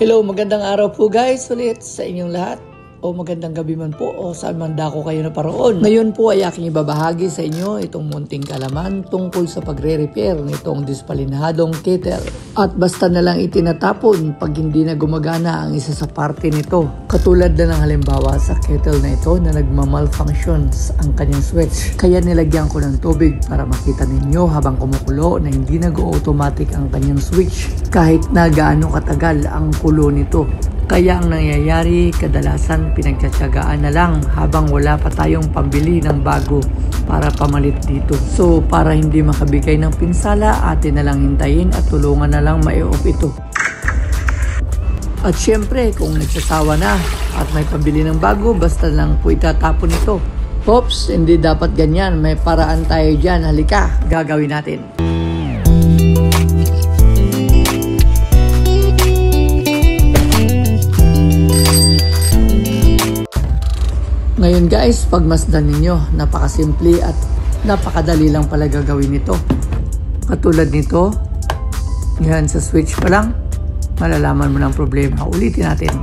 Hello, magandang araw po guys ulit sa inyong lahat. O magandang gabi man po o saan man dako kayo naparoon. Ngayon po ay aking ibabahagi sa inyo itong munting kalaman tungkol sa pagre-repair nitong dispalinhadong kettle. At basta na lang itinatapon pag hindi na gumagana ang isa sa parte nito. Katulad na ng halimbawa sa kettle na ito na nagmamalfunctions ang kanyang switch. Kaya nilagyan ko ng tubig para makita ninyo habang kumukulo na hindi nag-automatic ang kanyang switch kahit na gaano katagal ang kulo nito. Kaya ang nangyayari, kadalasan pinagtsatsagaan na lang habang wala pa tayong pambili ng bago para pamalit dito. So para hindi makabigay ng pinsala, atin na lang hintayin at tulungan na lang mai-off ito. At syempre, kung nagsasawa na at may pambili ng bago, basta lang po itatapon ito. Pops, hindi dapat ganyan. May paraan tayo dyan. Halika, gagawin natin. Ngayon guys, pagmasdan ninyo, napakasimple at napakadali lang pala gagawin nito. Katulad nito, yan sa switch pa lang, malalaman mo ng problema. Ulitin natin.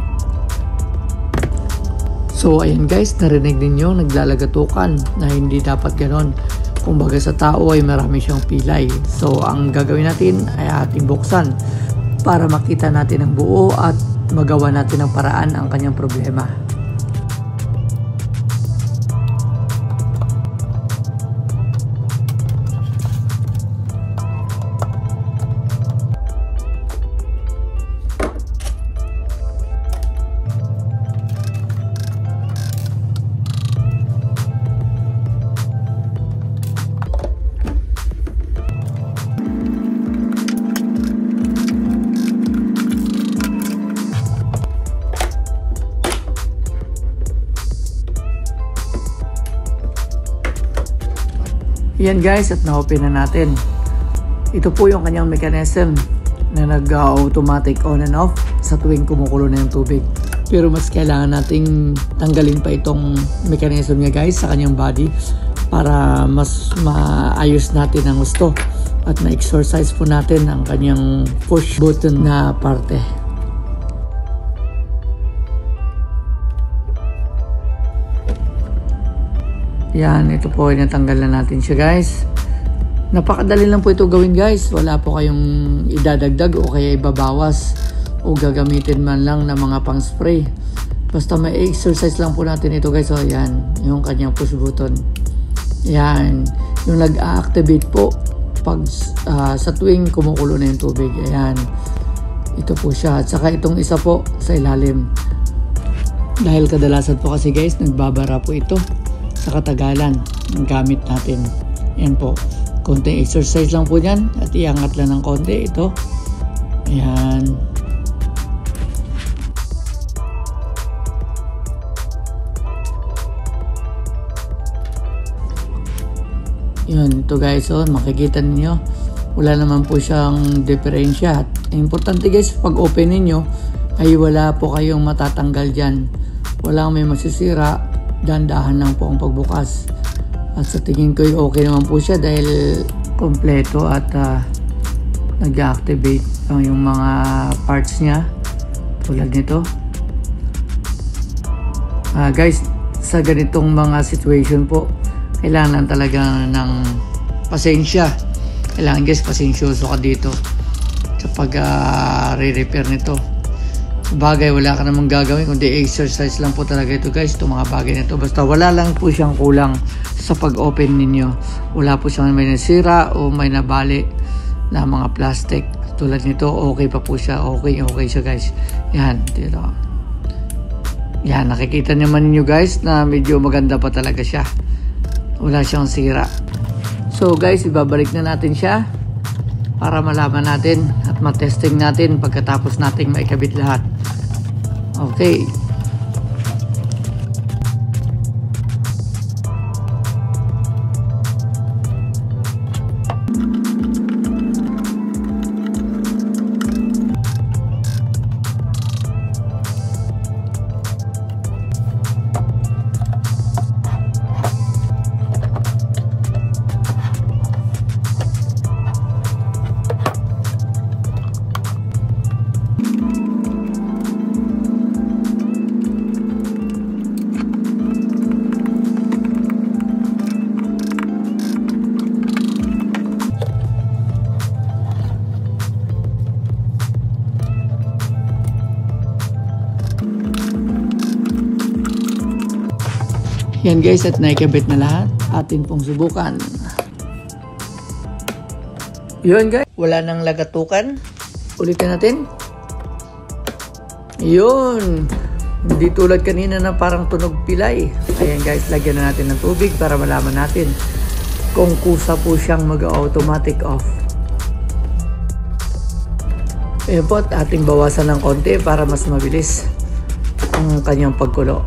So ayan guys, narinig ninyo, naglalagatukan na hindi dapat ganon. Kumbaga sa tao ay marami siyang pilay. So ang gagawin natin ay ating buksan para makita natin ang buo at magawa natin ng paraan ang kanyang problema. Yan guys, at na-open na natin. Ito po yung kanyang mechanism na nag-automatic on and off sa tuwing kumukulo na yung tubig. Pero mas kailangan nating tanggalin pa itong mechanism niya guys sa kanyang body para mas maayos natin ang gusto at na-exercise po natin ang kanyang push button na parte. Yan, ito po, natanggal na natin siya guys. Napakadali lang po ito gawin guys. Wala po kayong idadagdag o kaya ibabawas o gagamitin man lang ng mga pang spray. Basta may exercise lang po natin ito guys. So yan, yung kanyang push button. Yan, yung nag-activate po pag sa tuwing kumukulo na yung tubig. Ayan, ito po siya. At saka itong isa po sa ilalim. Dahil kadalasan po kasi guys, nagbabara po ito sa katagalan ng gamit natin. Yan po, konting exercise lang po yan at iangat lang ng konti ito. Ayan. Yun, ito guys, oh, makikita niyo wala naman po siyang diferensya. Importante guys, pag open niyo ay wala po kayong matatanggal dyan, walang may masisira. Dandahan lang po ang pagbukas. At sa tingin ko okay naman po siya dahil kompleto at nag-activate yung mga parts niya tulad nito. Guys, sa ganitong mga situation po, kailangan talaga ng pasensya. Kailangan guys, pasensyoso ka dito kapag re-repair nito. Bagay, wala ka namang gagawin kundi exercise lang po talaga ito guys, itong mga bagay nito. Basta wala lang po siyang kulang sa pag-open ninyo. Wala po siyang may nasira o may nabali na mga plastic. Tulad nito, okay pa po siya. Okay siya guys. Yan, dito. Yan, nakikita naman ninyo guys na medyo maganda pa talaga siya. Wala siyang sira. So guys, ibabalik na natin siya para malaman natin at matesting natin pagkatapos nating maikabit lahat. Okay. Yan guys, at naikabit na lahat. Atin pong subukan. Yun guys, wala nang lagatukan. Ulitin natin. Yun. Hindi tulad kanina na parang tunog pilay. Ayan guys, lagyan na natin ng tubig para malaman natin kung kusa po siyang mag-automatic off. Ayan po, at ating bawasan ng konti para mas mabilis ang kanyang pagkulo.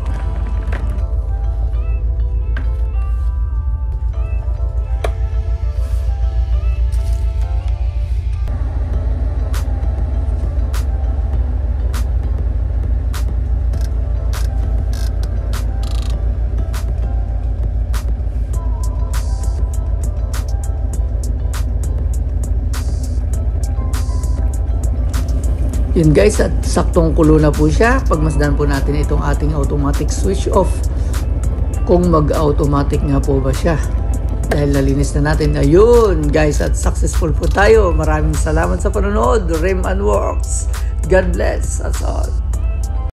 Yun guys, at saktong kulo na po siya. Pagmasdan po natin itong ating automatic switch off kung mag-automatic nga po ba siya. Dahil nalinis na natin. Ayun guys, at successful po tayo. Maraming salamat sa panonood. Rem and Works. God bless us all.